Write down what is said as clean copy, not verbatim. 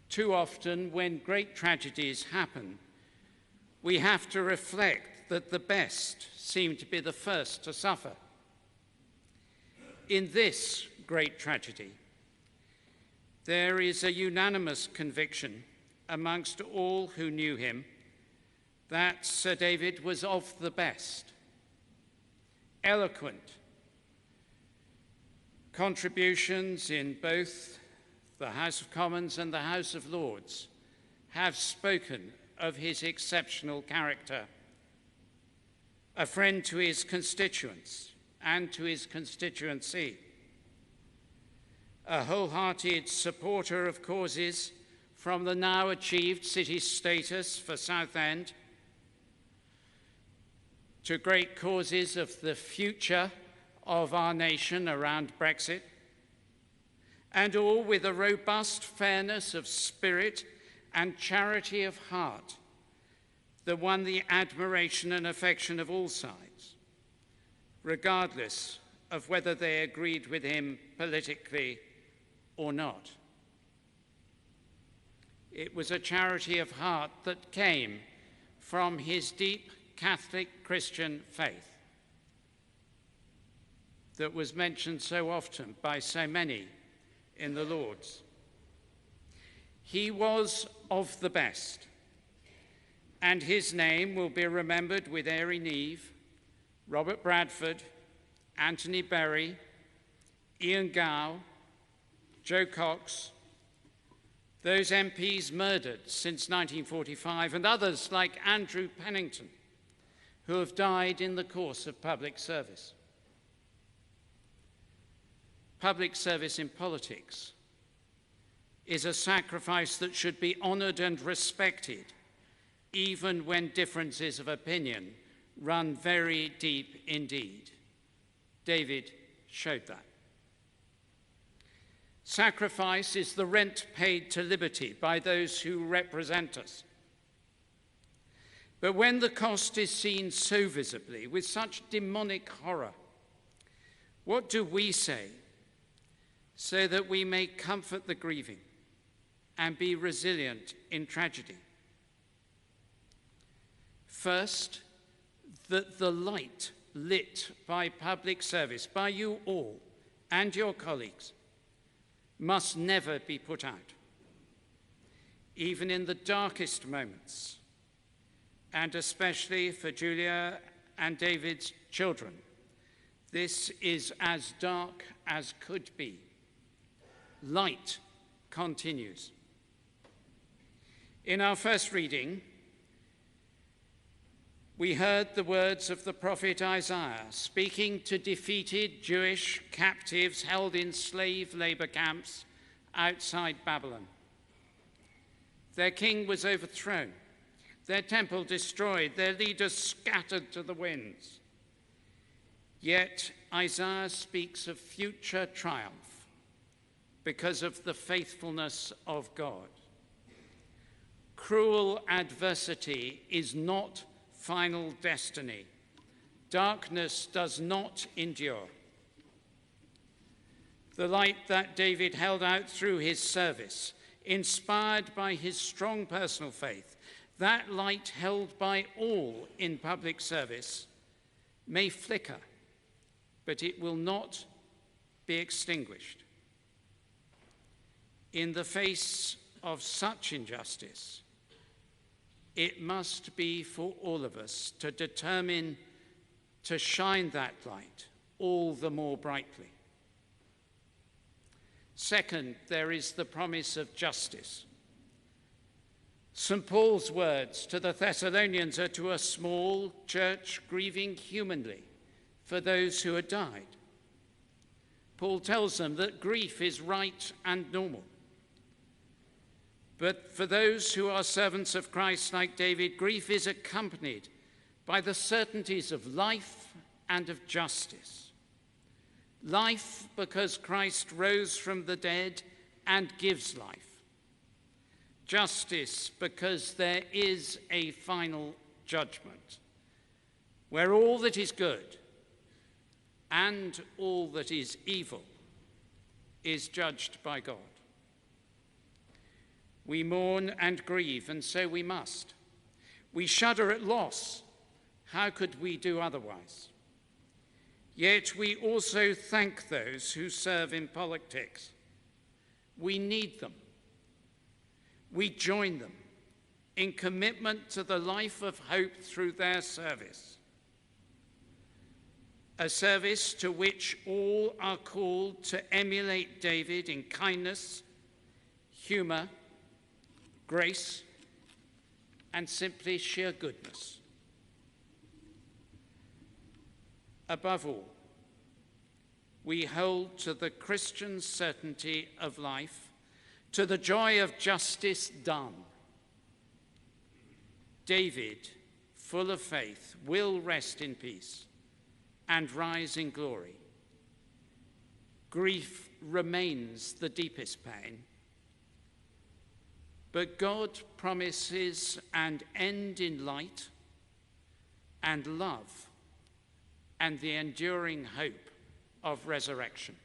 Too often, when great tragedies happen, we have to reflect that the best seem to be the first to suffer. In this great tragedy, there is a unanimous conviction amongst all who knew him that Sir David was of the best. Eloquent contributions in both the House of Commons and the House of Lords have spoken of his exceptional character, a friend to his constituents and to his constituency, a wholehearted supporter of causes from the now achieved city status for Southend to great causes of the future of our nation around Brexit, and all with a robust fairness of spirit and charity of heart that won the admiration and affection of all sides, regardless of whether they agreed with him politically or not. It was a charity of heart that came from his deep Catholic Christian faith that was mentioned so often by so many in the Lords. He was of the best, and his name will be remembered with Airy Neve, Robert Bradford, Anthony Berry, Ian Gow, Joe Cox, those MPs murdered since 1945, and others like Andrew Pennington, who have died in the course of public service. Public service in politics is a sacrifice that should be honored and respected, even when differences of opinion run very deep indeed. David showed that. Sacrifice is the rent paid to liberty by those who represent us. But when the cost is seen so visibly, with such demonic horror, what do we say so that we may comfort the grieving and be resilient in tragedy? First, that the light lit by public service, by you all and your colleagues, must never be put out, even in the darkest moments, and especially for Julia and David's children. This is as dark as could be. Light continues. In our first reading, we heard the words of the prophet Isaiah speaking to defeated Jewish captives held in slave labor camps outside Babylon. Their king was overthrown, their temple destroyed, their leaders scattered to the winds. Yet Isaiah speaks of future triumph because of the faithfulness of God. Cruel adversity is not final destiny. Darkness does not endure. The light that David held out through his service, inspired by his strong personal faith, that light held by all in public service, may flicker, but it will not be extinguished. In the face of such injustice, it must be for all of us to determine to shine that light all the more brightly. Second, there is the promise of justice. St. Paul's words to the Thessalonians are to a small church grieving humanly for those who had died. Paul tells them that grief is right and normal. But for those who are servants of Christ like David, grief is accompanied by the certainties of life and of justice. Life because Christ rose from the dead and gives life. Justice because there is a final judgment where all that is good and all that is evil is judged by God. We mourn and grieve, and so we must. We shudder at loss. How could we do otherwise? Yet we also thank those who serve in politics. We need them. We join them in commitment to the life of hope through their service, a service to which all are called to emulate David in kindness, humour, grace, and simply sheer goodness. Above all, we hold to the Christian certainty of life, to the joy of justice done. David, full of faith, will rest in peace and rise in glory. Grief remains the deepest pain, but God promises an end in light and love and the enduring hope of resurrection.